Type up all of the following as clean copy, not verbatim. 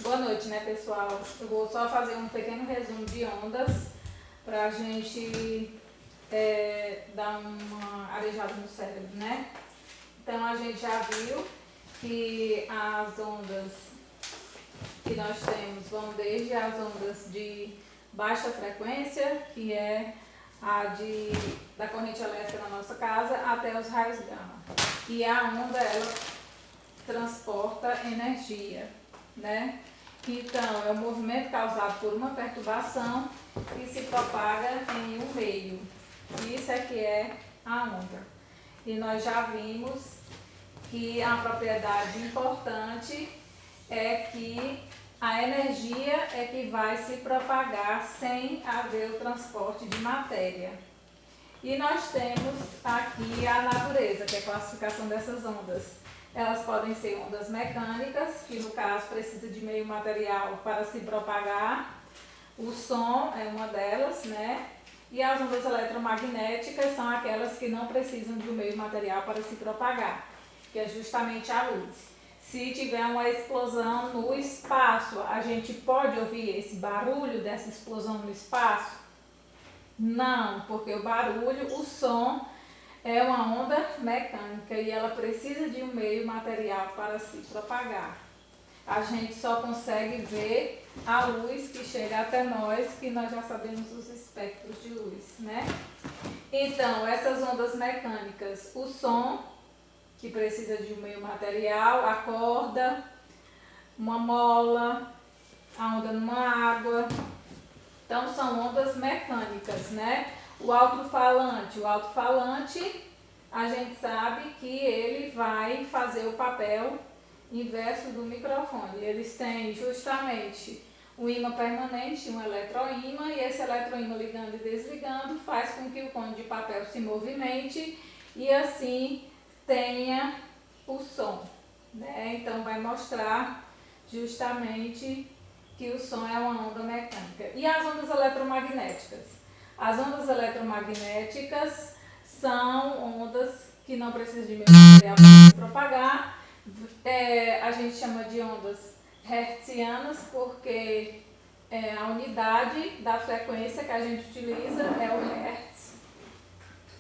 Boa noite, né, pessoal? Eu vou só fazer um pequeno resumo de ondas para a gente dar uma arejada no cérebro, né? Então, a gente já viu que as ondas que nós temos vão desde as ondas de baixa frequência, que é da corrente elétrica na nossa casa, até os raios gama. E a onda, ela transporta energia, né? Então, é um movimento causado por uma perturbação que se propaga em um meio. Isso é que é a onda. E nós já vimos que a propriedade importante é que a energia é que vai se propagar sem haver o transporte de matéria. E nós temos aqui a natureza, que é a classificação dessas ondas. Elas podem ser ondas mecânicas, que no caso precisa de meio material para se propagar. O som é uma delas, né? E as ondas eletromagnéticas são aquelas que não precisam de um meio material para se propagar, que é justamente a luz. Se tiver uma explosão no espaço, a gente pode ouvir esse barulho dessa explosão no espaço? Não, porque o barulho, o som, é uma onda mecânica e ela precisa de um meio material para se propagar. A gente só consegue ver a luz que chega até nós, que nós já sabemos os espectros de luz, né? Então, essas ondas mecânicas, o som, que precisa de um meio material, a corda, uma mola, a onda numa água. Então, são ondas mecânicas, né? O alto-falante, a gente sabe que ele vai fazer o papel inverso do microfone. Eles têm justamente um ímã permanente, um eletroímã, e esse eletroímã ligando e desligando faz com que o cone de papel se movimente e assim tenha o som, né? Então vai mostrar justamente que o som é uma onda mecânica. E as ondas eletromagnéticas? As ondas eletromagnéticas são ondas que não precisam de meio material para se propagar. A gente chama de ondas hertzianas porque a unidade da frequência que a gente utiliza é o hertz.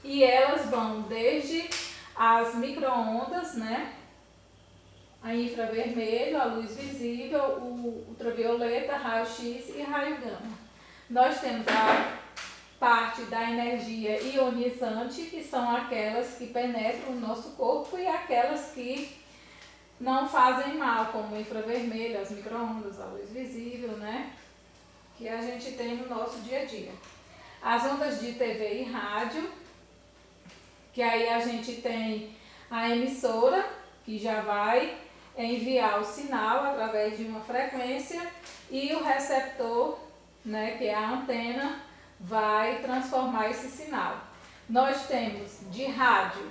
E elas vão desde as micro-ondas, né? A infravermelho, a luz visível, o ultravioleta, raio-x e raio gama. Nós temos a parte da energia ionizante, que são aquelas que penetram o nosso corpo, e aquelas que não fazem mal, como o infravermelho, as micro-ondas, a luz visível, né? Que a gente tem no nosso dia a dia. As ondas de TV e rádio, que aí a gente tem a emissora, que já vai enviar o sinal através de uma frequência, e o receptor, né, que é a antena, vai transformar esse sinal. Nós temos de rádio,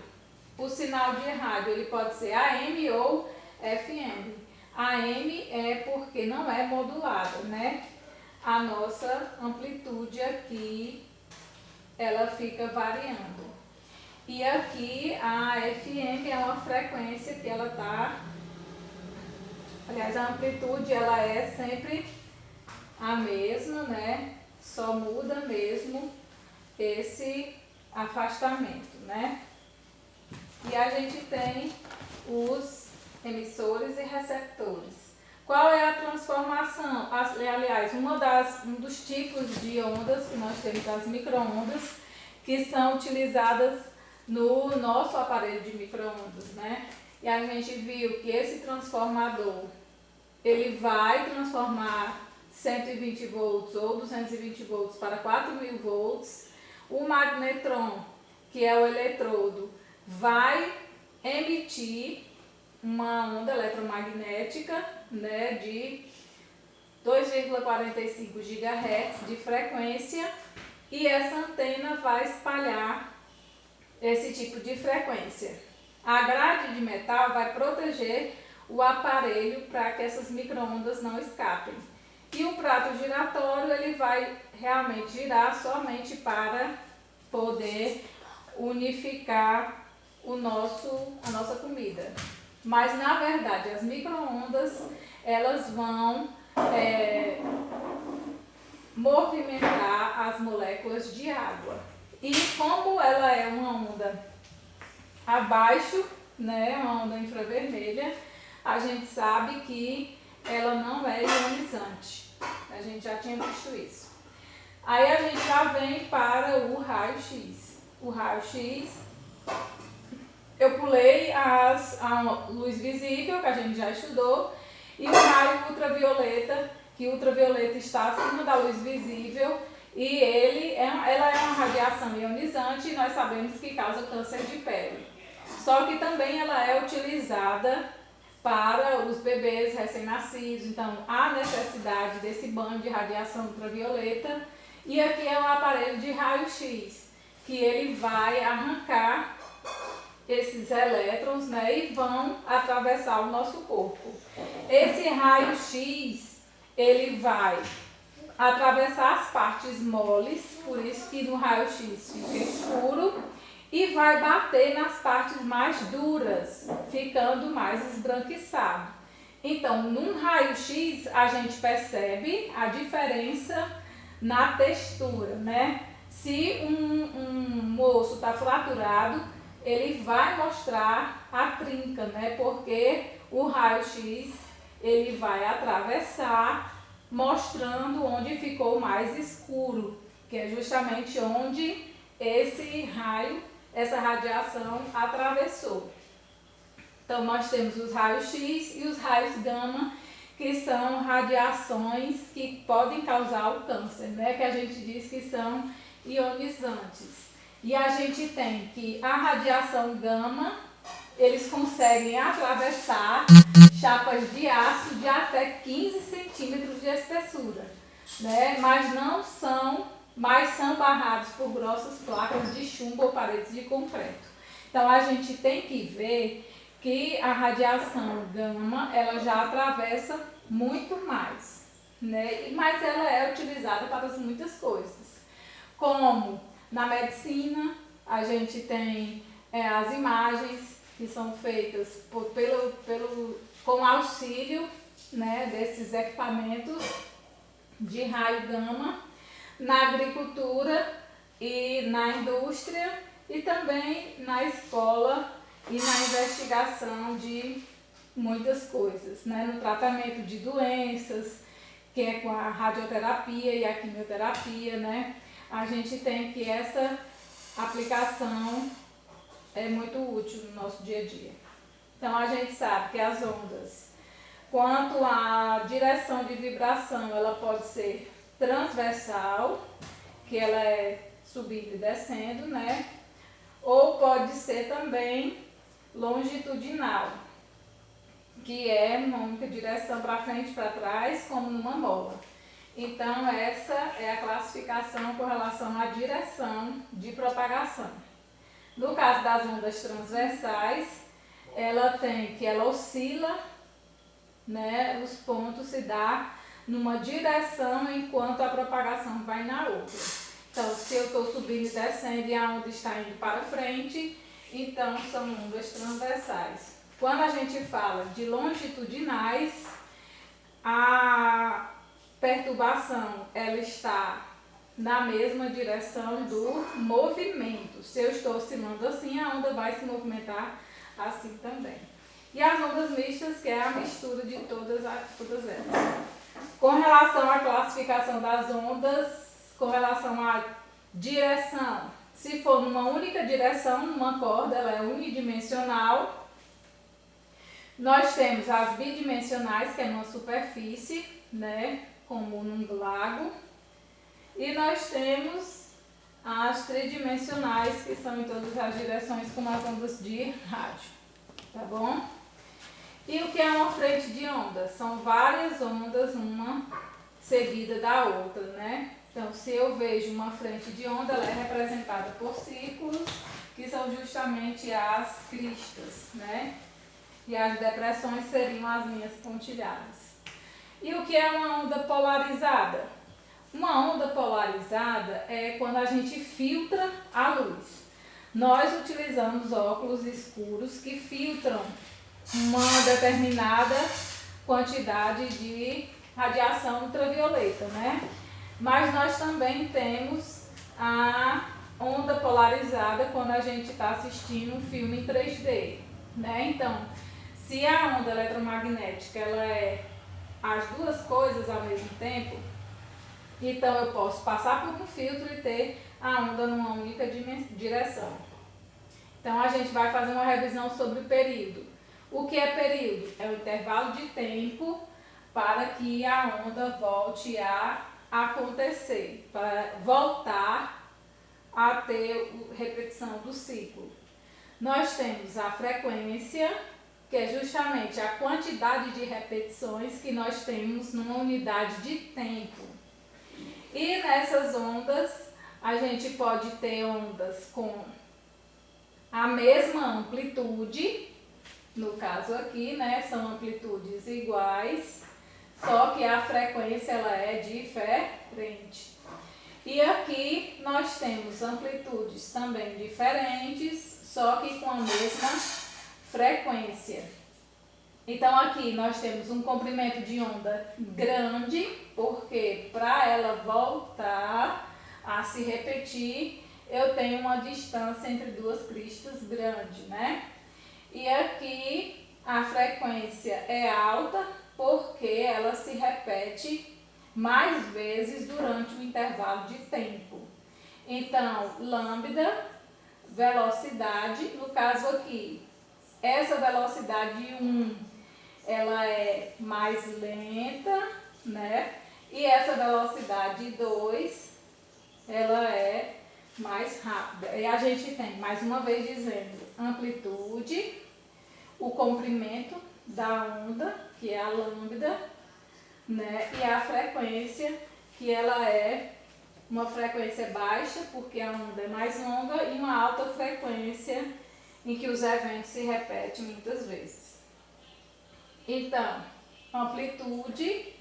o sinal de rádio ele pode ser AM ou FM. AM é porque não é modulada, né? A nossa amplitude aqui, ela fica variando. E aqui a FM é uma frequência que ela está... Aliás, a amplitude ela é sempre a mesma, né? Só muda mesmo esse afastamento, né? E a gente tem os emissores e receptores. Qual é a transformação? Aliás, um dos tipos de ondas que nós temos, as micro-ondas, que são utilizadas no nosso aparelho de micro-ondas, né? E a gente viu que esse transformador, ele vai transformar 120 volts ou 220 volts para 4.000 volts. O magnetron, que é o eletrodo, vai emitir uma onda eletromagnética, né, de 2,45 GHz de frequência, e essa antena vai espalhar esse tipo de frequência. A grade de metal vai proteger o aparelho para que essas micro-ondas não escapem. E o prato giratório ele vai realmente girar somente para poder unificar a nossa comida. Mas na verdade as micro-ondas elas vão movimentar as moléculas de água. E como ela é uma onda abaixo, né, uma onda infravermelha, a gente sabe que ela não é ionizante. A gente já tinha visto isso. Aí a gente já vem para o raio-x. O raio-x, eu pulei a luz visível, que a gente já estudou, e o raio ultravioleta, que o ultravioleta está acima da luz visível, e ela é uma radiação ionizante, e nós sabemos que causa câncer de pele. Só que também ela é utilizada para os bebês recém-nascidos, então há necessidade desse banho de radiação ultravioleta. E aqui é um aparelho de raio-x, que ele vai arrancar esses elétrons, né, e vão atravessar o nosso corpo. Esse raio-x, ele vai atravessar as partes moles, por isso que no raio-x fica escuro, e vai bater nas partes mais duras, ficando mais esbranquiçado. Então, num raio-x, a gente percebe a diferença na textura, né? Se um osso está fraturado, ele vai mostrar a trinca, né? Porque o raio-x, ele vai atravessar, mostrando onde ficou mais escuro, que é justamente onde esse raio, essa radiação atravessou. Então, nós temos os raios-x e os raios gama, que são radiações que podem causar o câncer, né? Que a gente diz que são ionizantes. E a gente tem que a radiação gama, eles conseguem atravessar chapas de aço de até 15 centímetros de espessura, né? Mas são barrados por grossas placas de chumbo ou paredes de concreto. Então a gente tem que ver que a radiação gama, ela já atravessa muito mais, né? Mas ela é utilizada para muitas coisas, como na medicina, a gente tem as imagens que são feitas com auxílio, né, desses equipamentos de raio gama, na agricultura e na indústria, e também na escola e na investigação de muitas coisas, né? No tratamento de doenças, que é com a radioterapia e a quimioterapia, né? A gente tem que essa aplicação é muito útil no nosso dia a dia. Então a gente sabe que as ondas, quanto à direção de vibração, ela pode ser transversal, que ela é subindo e descendo, né? Ou pode ser também longitudinal, que é uma única direção para frente e para trás, como numa mola. Então, essa é a classificação com relação à direção de propagação. No caso das ondas transversais, ela oscila, né? Os pontos se dão numa direção enquanto a propagação vai na outra. Então, se eu estou subindo e descendo e a onda está indo para frente, então são ondas transversais. Quando a gente fala de longitudinais, a perturbação ela está na mesma direção do movimento. Se eu estou oscilando assim, a onda vai se movimentar assim também. E as ondas mistas, que é a mistura de todas elas. Com relação à classificação das ondas, com relação à direção, se for numa única direção, numa corda, ela é unidimensional. Nós temos as bidimensionais, que é numa superfície, né, como num lago. E nós temos as tridimensionais, que são em todas as direções, como as ondas de rádio, tá bom? E o que é uma frente de onda? São várias ondas, uma seguida da outra, né? Então, se eu vejo uma frente de onda, ela é representada por círculos, que são justamente as cristas, né? E as depressões seriam as linhas pontilhadas. E o que é uma onda polarizada? Uma onda polarizada é quando a gente filtra a luz. Nós utilizamos óculos escuros que filtram uma determinada quantidade de radiação ultravioleta, né? Mas nós também temos a onda polarizada quando a gente está assistindo um filme em 3D, né? Então, se a onda eletromagnética ela é as duas coisas ao mesmo tempo, então eu posso passar por um filtro e ter a onda numa única direção. Então a gente vai fazer uma revisão sobre o período. O que é período? É o intervalo de tempo para que a onda volte a acontecer, para voltar a ter repetição do ciclo. Nós temos a frequência, que é justamente a quantidade de repetições que nós temos numa unidade de tempo. E nessas ondas, a gente pode ter ondas com a mesma amplitude, no caso aqui, né, são amplitudes iguais, só que a frequência ela é diferente. E aqui nós temos amplitudes também diferentes, só que com a mesma frequência. Então aqui nós temos um comprimento de onda grande, porque para ela voltar a se repetir, eu tenho uma distância entre duas cristas grande, né? E aqui a frequência é alta, porque ela se repete mais vezes durante o intervalo de tempo. Então, lambda, velocidade, no caso aqui, essa velocidade 1, ela é mais lenta, né? E essa velocidade 2, ela é mais rápida. E a gente tem, mais uma vez dizendo, amplitude, o comprimento da onda, que é a lambda, né? E a frequência, que ela é uma frequência baixa, porque a onda é mais longa, e uma alta frequência, em que os eventos se repetem muitas vezes. Então, amplitude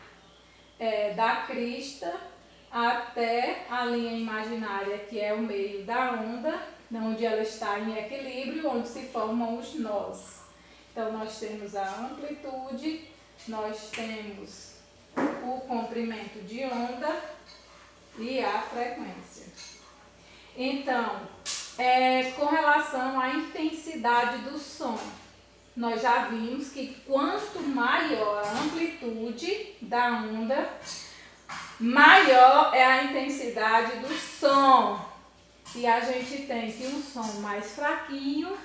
da crista até a linha imaginária, que é o meio da onda, onde ela está em equilíbrio, onde se formam os nós. Então, nós temos a amplitude, nós temos o comprimento de onda e a frequência. Então, com relação à intensidade do som, nós já vimos que quanto maior a amplitude da onda, maior é a intensidade do som. E a gente tem que um som mais fraquinho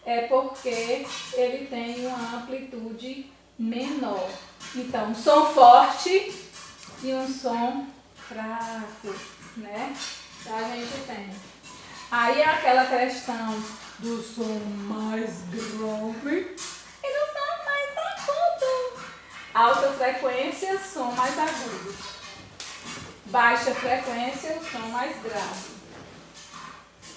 é porque ele tem uma amplitude menor. Então, um som forte e um som fraco, né? Então, a gente tem. Aí aquela questão do som mais grave e do som mais agudo. Alta frequência, som mais agudo. Baixa frequência, o som mais grave.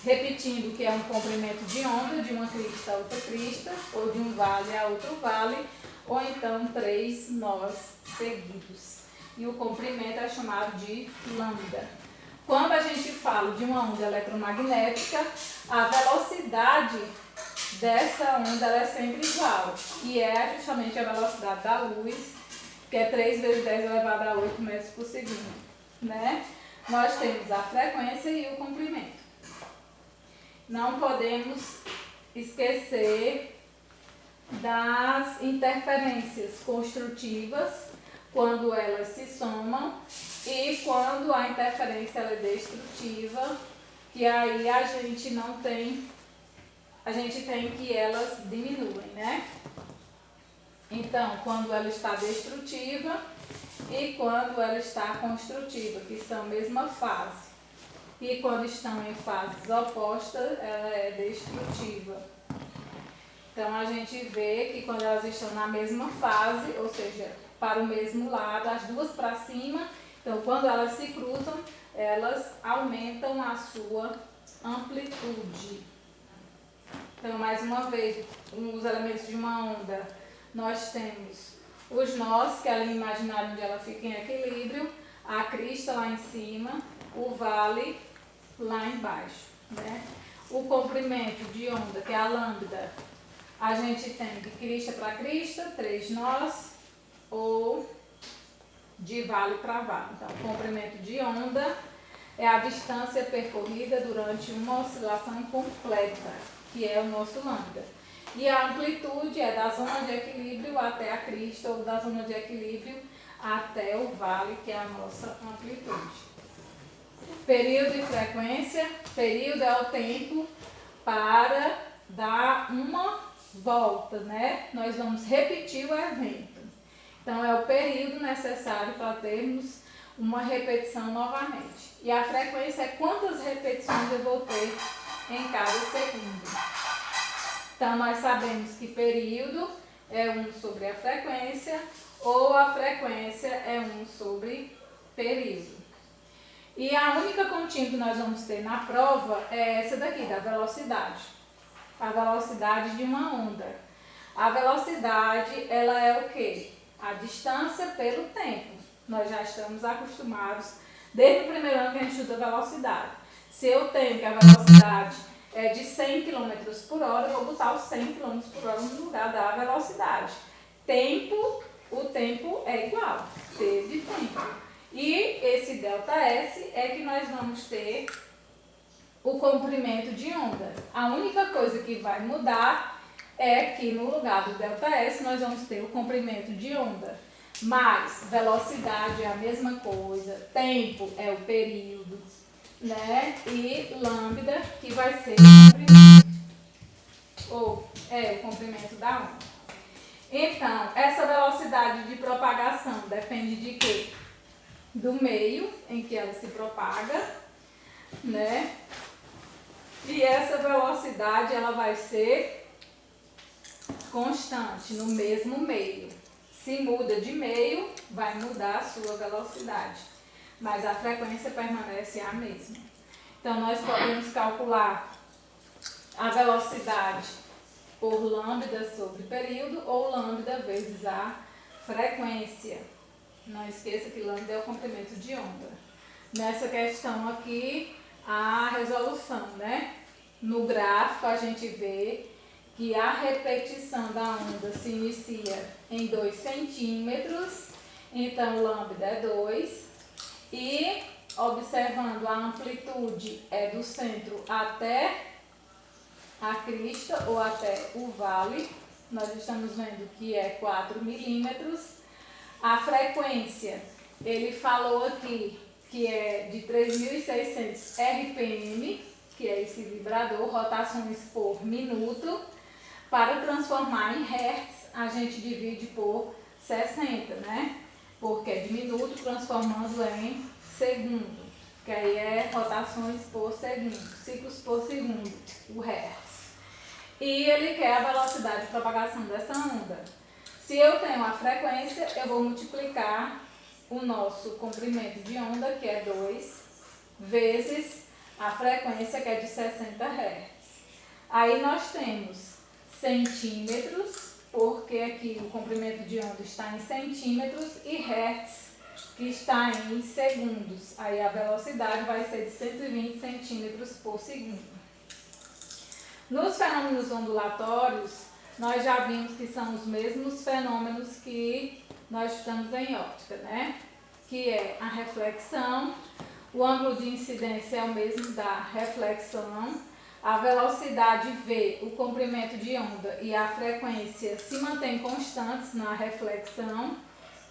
Repetindo que é um comprimento de onda de uma crista a outra crista, ou de um vale a outro vale, ou então 3 nós seguidos. E o comprimento é chamado de lambda. Quando a gente fala de uma onda eletromagnética, a velocidade dessa onda ela é sempre igual, e é justamente a velocidade da luz, que é 3 vezes 10 elevado a 8 metros por segundo, né? Nós temos a frequência e o comprimento. Não podemos esquecer das interferências construtivas, quando elas se somam, e quando a interferência ela é destrutiva, que aí a gente não tem, a gente tem que elas diminuem, né? Então, quando ela está destrutiva e quando ela está construtiva, que são a mesma fase. E quando estão em fases opostas, ela é destrutiva. Então, a gente vê que quando elas estão na mesma fase, ou seja, para o mesmo lado, as duas para cima, então, quando elas se cruzam, elas aumentam a sua amplitude. Então, mais uma vez, os elementos de uma onda, nós temos os nós, que é a linha imaginária onde ela fica em equilíbrio, a crista lá em cima, o vale lá embaixo, né? O comprimento de onda, que é a lambda, a gente tem de crista para crista, 3 nós, ou de vale para vale. Então, o comprimento de onda é a distância percorrida durante uma oscilação completa, que é o nosso lambda. E a amplitude é da zona de equilíbrio até a crista, ou da zona de equilíbrio até o vale, que é a nossa amplitude. Período e frequência. Período é o tempo para dar uma volta, né? Nós vamos repetir o evento. Então, é o período necessário para termos uma repetição novamente. E a frequência é quantas repetições eu vou ter em cada segundo. Então, nós sabemos que período é 1 sobre a frequência, ou a frequência é 1 sobre período. E a única continha que nós vamos ter na prova é essa daqui, da velocidade. A velocidade de uma onda. A velocidade, ela é o quê? A distância pelo tempo. Nós já estamos acostumados, desde o primeiro ano que a gente estuda velocidade. Se eu tenho que a velocidade é de 100 km por hora, eu vou botar os 100 km por hora no lugar da velocidade. Tempo, o tempo é igual, t de tempo. E esse ΔS é que nós vamos ter o comprimento de onda. A única coisa que vai mudar é que no lugar do ΔS nós vamos ter o comprimento de onda. Mas velocidade é a mesma coisa, tempo é o período, né? E lambda que vai ser o comprimento, ou o comprimento da onda. Então, essa velocidade de propagação depende de quê? Do meio em que ela se propaga, né? E essa velocidade ela vai ser constante no mesmo meio. Se muda de meio, vai mudar a sua velocidade, mas a frequência permanece a mesma. Então, nós podemos calcular a velocidade por lambda sobre período ou lambda vezes a frequência. Não esqueça que lambda é o comprimento de onda. Nessa questão aqui, a resolução, né? No gráfico, a gente vê que a repetição da onda se inicia em 2 centímetros, então lambda é 2, e observando a amplitude é do centro até a crista ou até o vale, nós estamos vendo que é 4 milímetros. A frequência, ele falou aqui que é de 3.600 RPM, que é esse vibrador, rotações por minuto. Para transformar em hertz, a gente divide por 60, né? Porque é de minuto transformando em segundo, que aí é rotações por segundo, ciclos por segundo, o hertz. E ele quer a velocidade de propagação dessa onda. Se eu tenho a frequência, eu vou multiplicar o nosso comprimento de onda, que é 2, vezes a frequência, que é de 60 Hz. Aí nós temos centímetros, porque aqui o comprimento de onda está em centímetros, e Hertz, que está em segundos. Aí a velocidade vai ser de 120 centímetros por segundo. Nos fenômenos ondulatórios, nós já vimos que são os mesmos fenômenos que nós estudamos em óptica, né? Que é a reflexão, o ângulo de incidência é o mesmo da reflexão, a velocidade V, o comprimento de onda e a frequência se mantêm constantes na reflexão,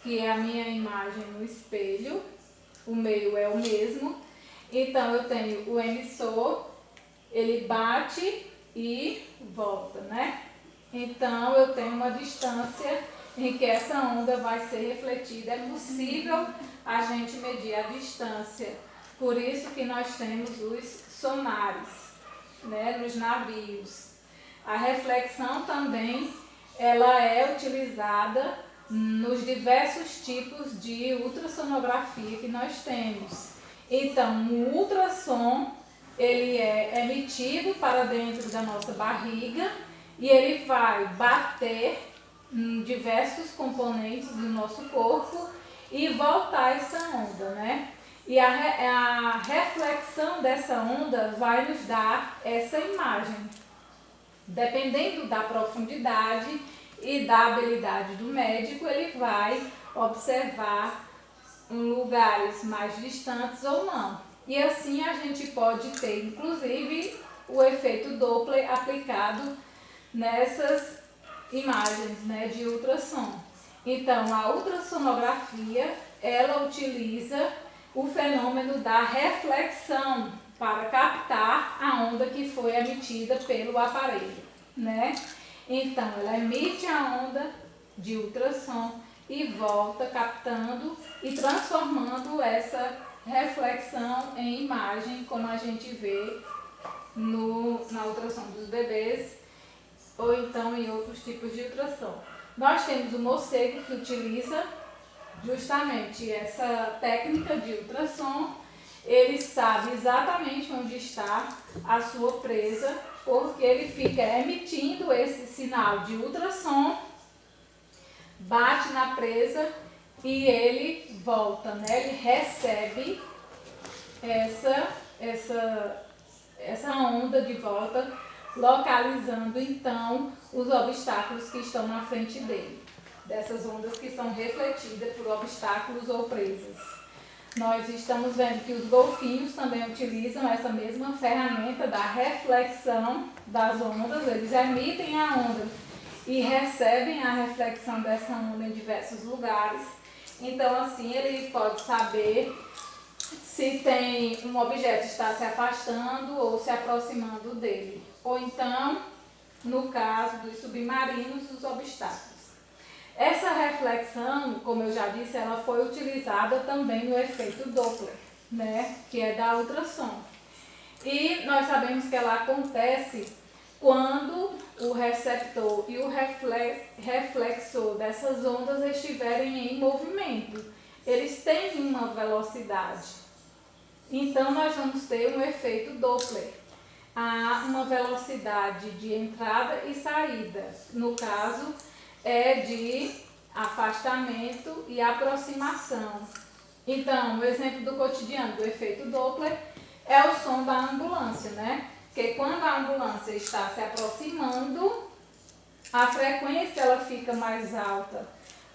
que é a minha imagem no espelho, o meio é o mesmo. Então, eu tenho o emissor, ele bate e volta, né? Então, eu tenho uma distância em que essa onda vai ser refletida. É possível a gente medir a distância, por isso que nós temos os sonares, né, nos navios. A reflexão também, ela é utilizada nos diversos tipos de ultrassonografia que nós temos. Então, o ultrassom, ele é emitido para dentro da nossa barriga e ele vai bater em diversos componentes do nosso corpo e voltar essa onda, né? E a reflexão dessa onda vai nos dar essa imagem. Dependendo da profundidade e da habilidade do médico, ele vai observar lugares mais distantes ou não. E assim a gente pode ter, inclusive, o efeito Doppler aplicado nessas imagens, né, de ultrassom. Então, a ultrassonografia, ela utiliza o fenômeno da reflexão para captar a onda que foi emitida pelo aparelho, né? Então, ela emite a onda de ultrassom e volta captando e transformando essa reflexão em imagem, como a gente vê na ultrassom dos bebês ou então em outros tipos de ultrassom. Nós temos o morcego que utiliza justamente essa técnica de ultrassom. Ele sabe exatamente onde está a sua presa, porque ele fica emitindo esse sinal de ultrassom, bate na presa e ele volta, né? Ele recebe essa onda de volta, localizando então os obstáculos que estão na frente dele, dessas ondas que são refletidas por obstáculos ou presas. Nós estamos vendo que os golfinhos também utilizam essa mesma ferramenta da reflexão das ondas. Eles emitem a onda e recebem a reflexão dessa onda em diversos lugares. Então, assim, ele pode saber se tem um objeto que está se afastando ou se aproximando dele. Ou então, no caso dos submarinos, os obstáculos. Essa reflexão, como eu já disse, ela foi utilizada também no efeito Doppler, né, que é da ultrassom. E nós sabemos que ela acontece quando o receptor e o reflexor dessas ondas estiverem em movimento. Eles têm uma velocidade. Então, nós vamos ter um efeito Doppler. Há uma velocidade de entrada e saída. No caso, é de afastamento e aproximação. Então, o exemplo do cotidiano do efeito Doppler é o som da ambulância, né? Porque quando a ambulância está se aproximando, a frequência ela fica mais alta,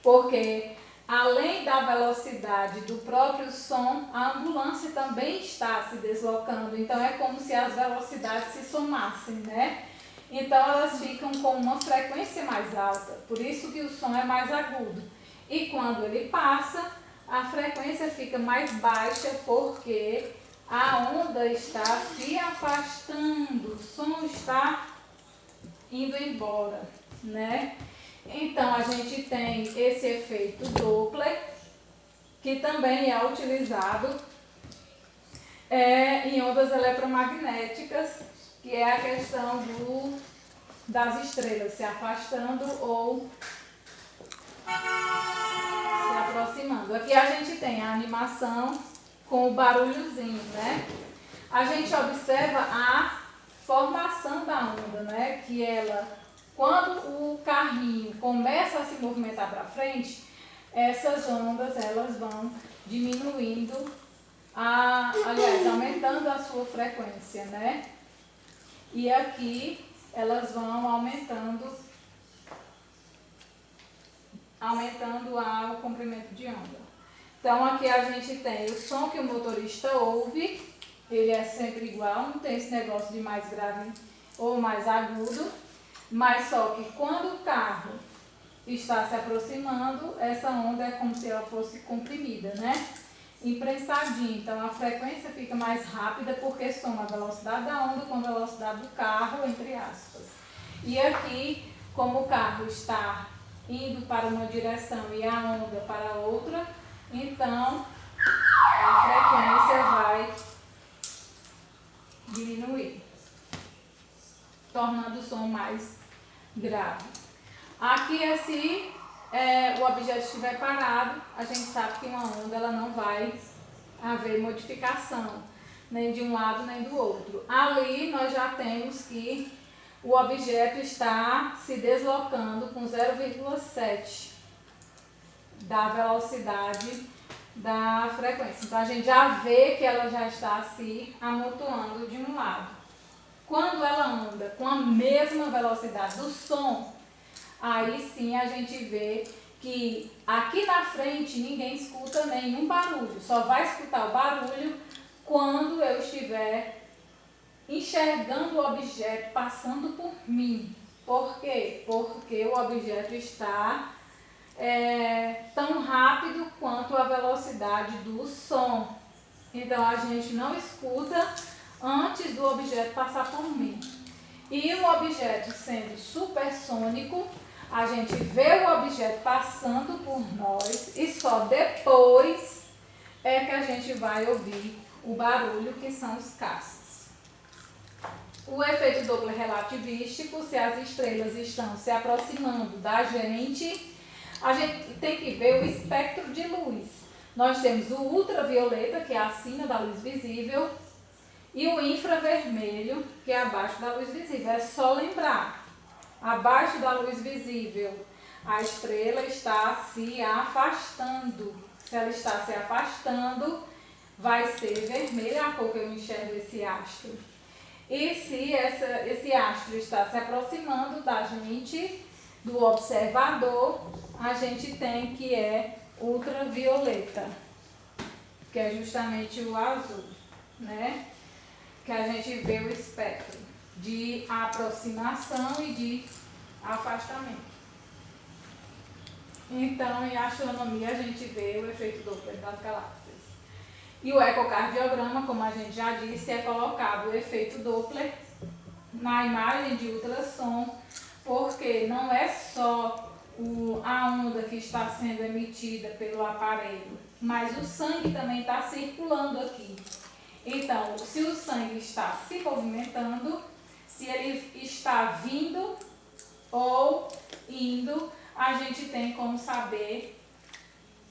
porque além da velocidade do próprio som, a ambulância também está se deslocando. Então, é como se as velocidades se somassem, né? Então, elas ficam com uma frequência mais alta, por isso que o som é mais agudo. E quando ele passa, a frequência fica mais baixa, porque a onda está se afastando, o som está indo embora, né? Então, a gente tem esse efeito Doppler, que também é utilizado em ondas eletromagnéticas, que é a questão das estrelas se afastando ou se aproximando. Aqui a gente tem a animação com o barulhozinho, né? A gente observa a formação da onda, né? Que ela, quando o carrinho começa a se movimentar para frente, essas ondas elas vão diminuindo, aliás, aumentando a sua frequência, né? E aqui elas vão aumentando o comprimento de onda. Então aqui a gente tem o som que o motorista ouve, ele é sempre igual, não tem esse negócio de mais grave ou mais agudo, mas só que quando o carro está se aproximando, essa onda é como se ela fosse comprimida, né? Imprensadinha, então a frequência fica mais rápida porque soma a velocidade da onda com a velocidade do carro, entre aspas. E aqui, como o carro está indo para uma direção e a onda para outra, então a frequência vai diminuir, tornando o som mais grave. Aqui, assim, o objeto estiver parado, a gente sabe que uma onda ela não vai haver modificação, nem de um lado nem do outro. Ali nós já temos que o objeto está se deslocando com 0,7 da velocidade da frequência. Então a gente já vê que ela já está se amontoando de um lado. Quando ela anda com a mesma velocidade do som, aí sim a gente vê que aqui na frente ninguém escuta nenhum barulho, só vai escutar o barulho quando eu estiver enxergando o objeto passando por mim. Por quê? Porque o objeto está tão rápido quanto a velocidade do som. Então a gente não escuta antes do objeto passar por mim. E o objeto sendo supersônico, a gente vê o objeto passando por nós e só depois é que a gente vai ouvir o barulho, que são os caças. O efeito Doppler relativístico, se as estrelas estão se aproximando da gente, a gente tem que ver o espectro de luz. Nós temos o ultravioleta, que é acima da luz visível, e o infravermelho, que é abaixo da luz visível. É só lembrar, abaixo da luz visível, a estrela está se afastando. Se ela está se afastando, vai ser vermelha a cor que eu enxergo esse astro. E se esse astro está se aproximando da gente, do observador, a gente tem que é ultravioleta, que é justamente o azul, né? Que a gente vê o espectro de aproximação e de afastamento. Então, em astronomia, a gente vê o efeito Doppler das galáxias. E o ecocardiograma, como a gente já disse, é colocado o efeito Doppler na imagem de ultrassom, porque não é só a onda que está sendo emitida pelo aparelho, mas o sangue também está circulando aqui. Então, se o sangue está se movimentando, se ele está vindo ou indo, a gente tem como saber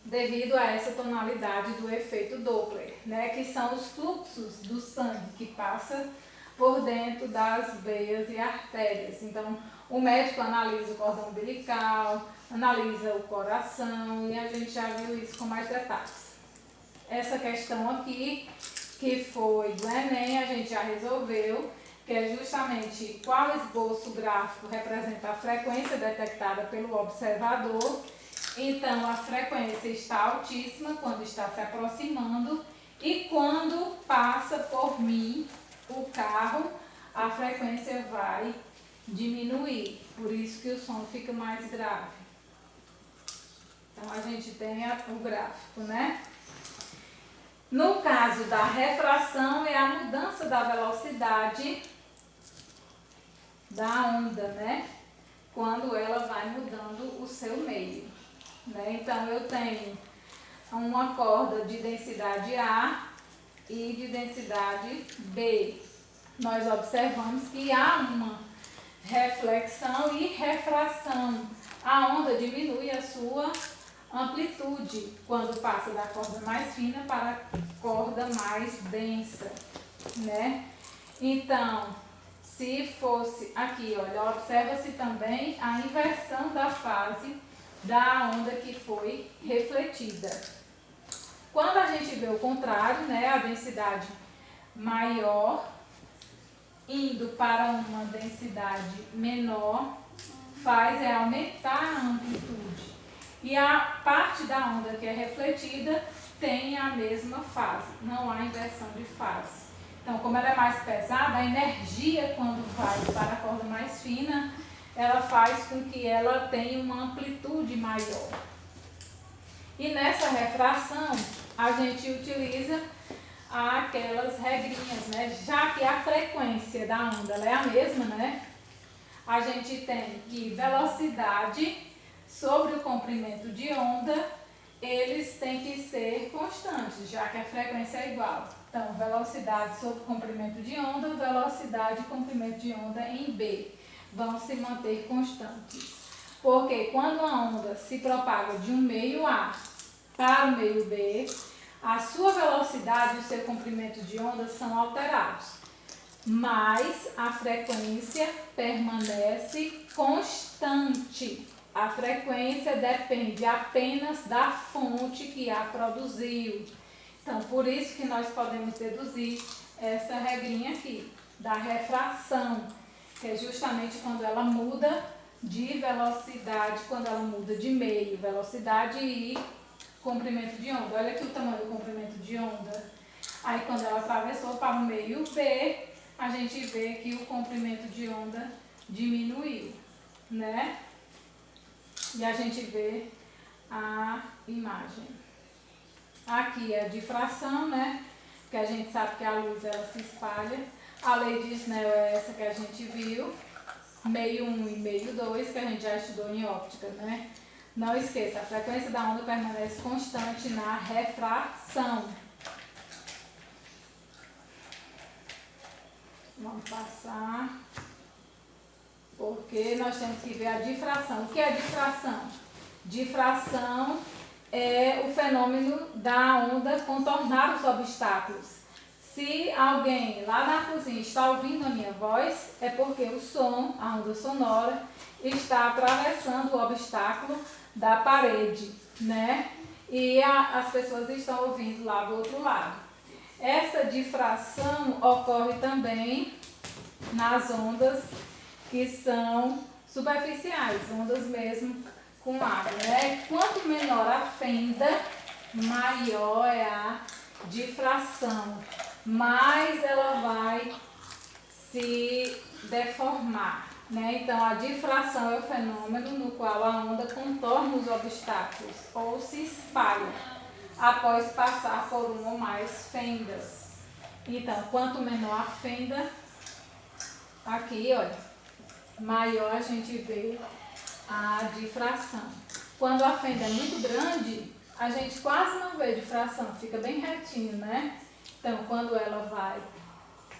devido a essa tonalidade do efeito Doppler, né, que são os fluxos do sangue que passa por dentro das veias e artérias. Então, o médico analisa o cordão umbilical, analisa o coração e a gente já viu isso com mais detalhes. Essa questão aqui, que foi do Enem, a gente já resolveu, que é justamente qual esboço gráfico representa a frequência detectada pelo observador. Então, a frequência está altíssima quando está se aproximando e quando passa por mim o carro, a frequência vai diminuir. Por isso que o som fica mais grave. Então, a gente tem o gráfico, né? No caso da refração, é a mudança da velocidade da onda, né? Quando ela vai mudando o seu meio, né? Então, eu tenho uma corda de densidade A e de densidade B. Nós observamos que há uma reflexão e refração. A onda diminui a sua amplitude quando passa da corda mais fina para a corda mais densa, né? Então, se fosse aqui, olha, observa-se também a inversão da fase da onda que foi refletida. Quando a gente vê o contrário, né, a densidade maior indo para uma densidade menor, faz aumentar a amplitude. E a parte da onda que é refletida tem a mesma fase, não há inversão de fase. Então, como ela é mais pesada, a energia quando vai para a corda mais fina, ela faz com que ela tenha uma amplitude maior. E nessa refração, a gente utiliza aquelas regrinhas, né? Já que a frequência da onda ela é a mesma, né? A gente tem que velocidade sobre o comprimento de onda, eles têm que ser constantes, já que a frequência é igual. Então, velocidade sobre o comprimento de onda, velocidade e comprimento de onda em B vão se manter constantes. Porque quando a onda se propaga de um meio A para o meio B, a sua velocidade e o seu comprimento de onda são alterados, mas a frequência permanece constante. A frequência depende apenas da fonte que a produziu. Então, por isso que nós podemos deduzir essa regrinha aqui, da refração, que é justamente quando ela muda de velocidade quando ela muda de meio, velocidade e comprimento de onda. Olha aqui o tamanho do comprimento de onda. Aí quando ela atravessou para o meio B, a gente vê que o comprimento de onda diminuiu, né? E a gente vê a imagem. Aqui é a difração, né? Porque a gente sabe que a luz ela se espalha. A lei de Snell é essa que a gente viu. Meio 1 e meio 2, que a gente já estudou em óptica, né? Não esqueça, a frequência da onda permanece constante na refração. Vamos passar, porque nós temos que ver a difração. O que é difração? Difração é o fenômeno da onda contornar os obstáculos. Se alguém lá na cozinha está ouvindo a minha voz, é porque o som, a onda sonora, está atravessando o obstáculo da parede, né? E as pessoas estão ouvindo lá do outro lado. Essa difração ocorre também nas ondas que são superficiais, ondas mesmo com água, né? Quanto menor a fenda, maior é a difração, mais ela vai se deformar, né? Então a difração é o fenômeno no qual a onda contorna os obstáculos ou se espalha após passar por uma ou mais fendas. Então, quanto menor a fenda, aqui, olha, maior a gente vê a difração. Quando a fenda é muito grande, a gente quase não vê difração, fica bem retinho, né? Então, quando ela vai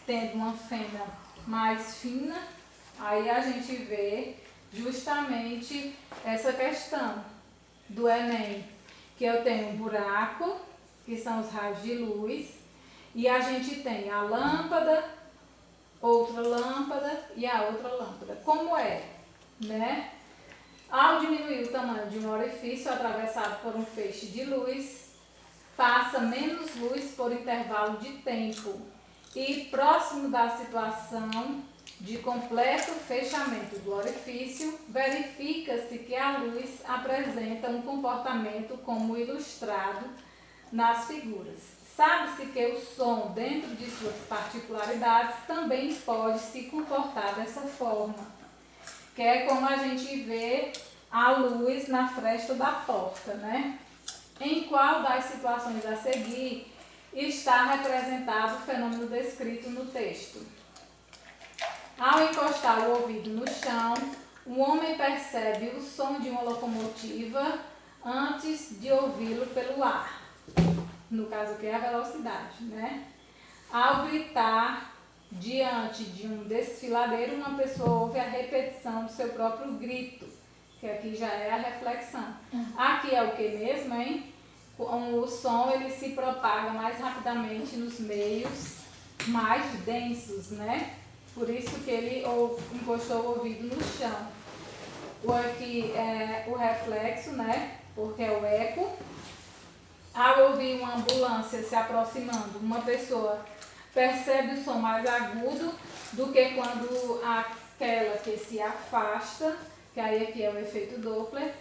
tendo uma fenda mais fina, aí a gente vê justamente essa questão do Enem, que eu tenho um buraco, que são os raios de luz, e a gente tem a lâmpada, outra lâmpada e a outra lâmpada. Como é, né? Ao diminuir o tamanho de um orifício atravessado por um feixe de luz, passa menos luz por intervalo de tempo e próximo da situação de completo fechamento do orifício, verifica-se que a luz apresenta um comportamento como ilustrado nas figuras. Sabe-se que o som, dentro de suas particularidades, também pode se comportar dessa forma, que é como a gente vê a luz na fresta da porta, né? Em qual das situações a seguir está representado o fenômeno descrito no texto? Ao encostar o ouvido no chão, o homem percebe o som de uma locomotiva antes de ouvi-lo pelo ar. No caso que é a velocidade, né? Ao gritar diante de um desfiladeiro, uma pessoa ouve a repetição do seu próprio grito, que aqui já é a reflexão. Aqui é o que mesmo, hein? O som ele se propaga mais rapidamente nos meios mais densos, né? Por isso que ele encostou o ouvido no chão. Aqui é o reflexo, né? Porque é o eco. Ao ouvir uma ambulância se aproximando, uma pessoa percebe o som mais agudo do que quando aquela que se afasta, que aí aqui é o efeito Doppler.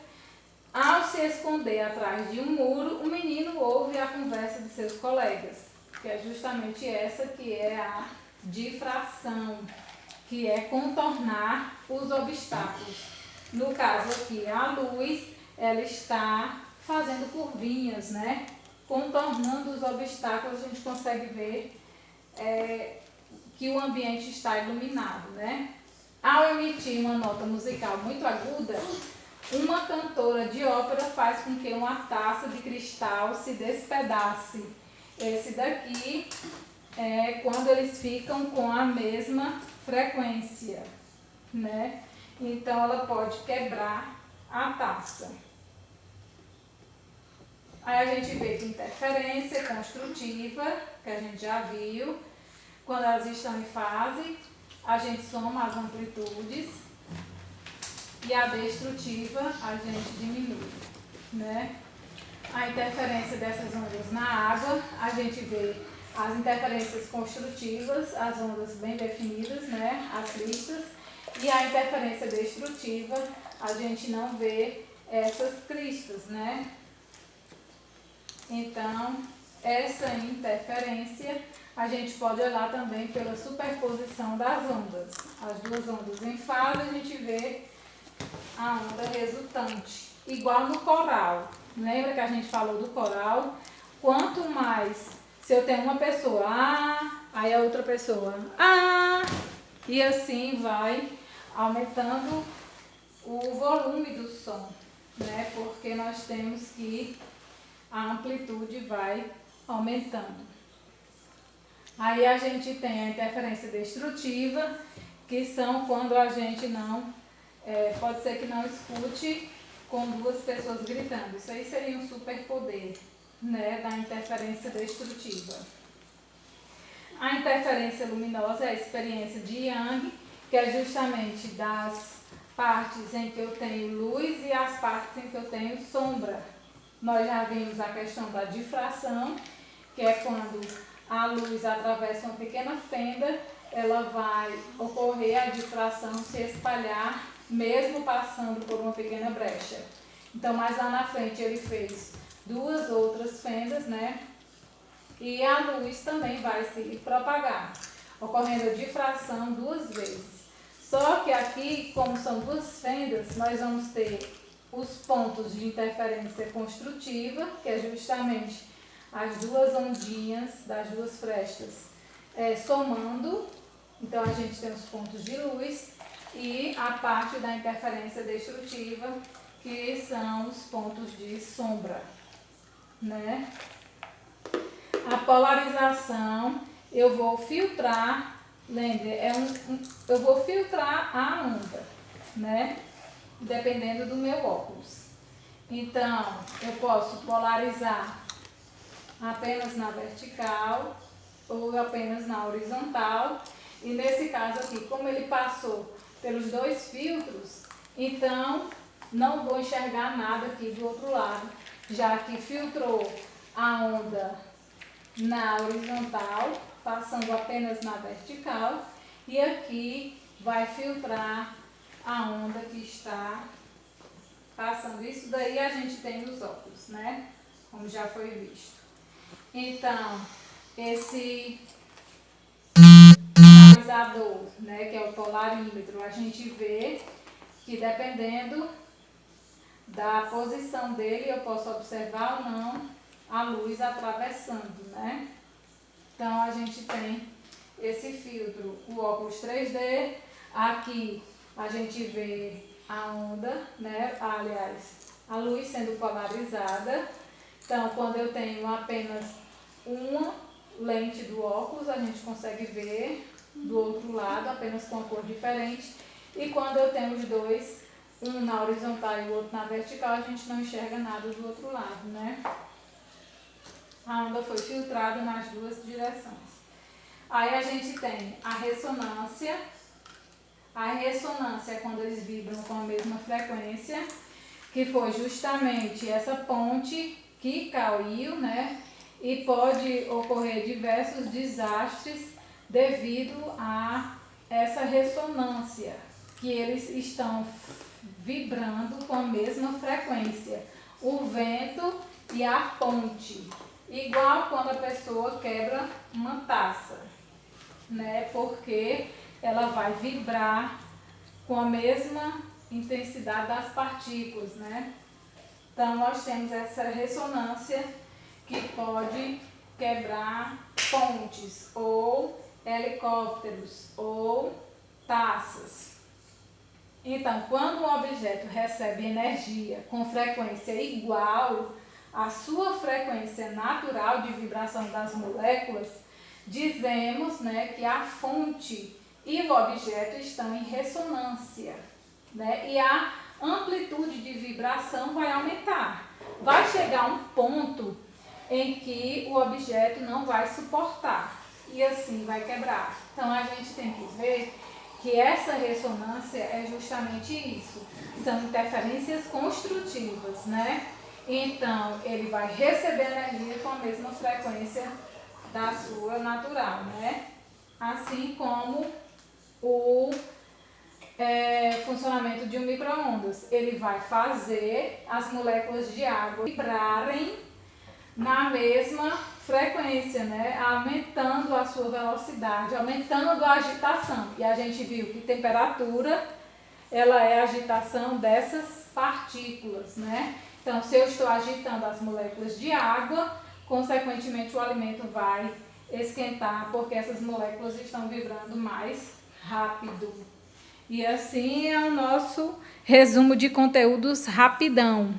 Ao se esconder atrás de um muro, o menino ouve a conversa de seus colegas, que é justamente essa que é a difração, que é contornar os obstáculos. No caso aqui, a luz, ela está fazendo curvinhas, né? Contornando os obstáculos, a gente consegue ver que o ambiente está iluminado, né? Ao emitir uma nota musical muito aguda, uma cantora de ópera faz com que uma taça de cristal se despedace. Esse daqui é quando eles ficam com a mesma frequência, né? Então ela pode quebrar a taça. Aí a gente vê que interferência construtiva, que a gente já viu, quando elas estão em fase, a gente soma as amplitudes e a destrutiva a gente diminui, né? A interferência dessas ondas na água, a gente vê as interferências construtivas, as ondas bem definidas, né? As listas, E a interferência destrutiva, a gente não vê essas cristas, né? Então, essa interferência a gente pode olhar também pela superposição das ondas. As duas ondas em fase, a gente vê a onda resultante. Igual no coral. Lembra que a gente falou do coral? Quanto mais, se eu tenho uma pessoa aí a outra pessoa e assim vai aumentando o volume do som, né? Porque nós temos que a amplitude vai aumentando. Aí a gente tem a interferência destrutiva, que são quando a gente não, pode ser que não escute com duas pessoas gritando. Isso aí seria um superpoder, né, da interferência destrutiva. A interferência luminosa é a experiência de Young, que é justamente das partes em que eu tenho luz e as partes em que eu tenho sombra. Nós já vimos a questão da difração, que é quando a luz atravessa uma pequena fenda, ela vai ocorrer a difração, se espalhar, mesmo passando por uma pequena brecha. Então, mais lá na frente ele fez duas outras fendas, né? E a luz também vai se propagar, ocorrendo a difração duas vezes. Só que aqui, como são duas fendas, nós vamos ter os pontos de interferência construtiva, que é justamente as duas ondinhas das duas frestas somando. Então, a gente tem os pontos de luz e a parte da interferência destrutiva, que são os pontos de sombra, né? A polarização, eu vou filtrar, lembre, eu vou filtrar a onda, né? Dependendo do meu óculos. Então, eu posso polarizar apenas na vertical ou apenas na horizontal. E nesse caso aqui, como ele passou pelos dois filtros, então não vou enxergar nada aqui do outro lado, já que filtrou a onda na horizontal, passando apenas na vertical, e aqui vai filtrar a onda que está passando. Isso daí a gente tem nos óculos, né? Como já foi visto. Então, esse analisador, né, que é o polarímetro, a gente vê que dependendo da posição dele, eu posso observar ou não a luz atravessando, né? Então, a gente tem esse filtro, o óculos 3D, aqui a gente vê a onda, né? Aliás, a luz sendo polarizada. Então, quando eu tenho apenas uma lente do óculos, a gente consegue ver do outro lado, apenas com a cor diferente. E quando eu tenho os dois, um na horizontal e o outro na vertical, a gente não enxerga nada do outro lado, né? A onda foi filtrada nas duas direções. Aí a gente tem a ressonância. A ressonância é quando eles vibram com a mesma frequência, que foi justamente essa ponte que caiu, né? E pode ocorrer diversos desastres devido a essa ressonância, que eles estão vibrando com a mesma frequência. O vento e a ponte. Igual quando a pessoa quebra uma taça, né? Porque ela vai vibrar com a mesma intensidade das partículas, né? Então, nós temos essa ressonância que pode quebrar pontes, ou helicópteros, ou taças. Então, quando um objeto recebe energia com frequência igual à sua frequência natural de vibração das moléculas, dizemos, né, que a fonte e o objeto estão em ressonância, né? E a amplitude de vibração vai aumentar. Vai chegar um ponto em que o objeto não vai suportar e assim vai quebrar. Então a gente tem que ver que essa ressonância é justamente isso. São interferências construtivas, né? Então ele vai receber energia com a mesma frequência da sua natural, né? Assim como funcionamento de um micro-ondas. Ele vai fazer as moléculas de água vibrarem na mesma frequência, né? Aumentando a sua velocidade, aumentando a agitação. E a gente viu que temperatura, ela é a agitação dessas partículas, né? Então, se eu estou agitando as moléculas de água, consequentemente o alimento vai esquentar, porque essas moléculas estão vibrando mais rápido. E assim é o nosso resumo de conteúdos rapidão.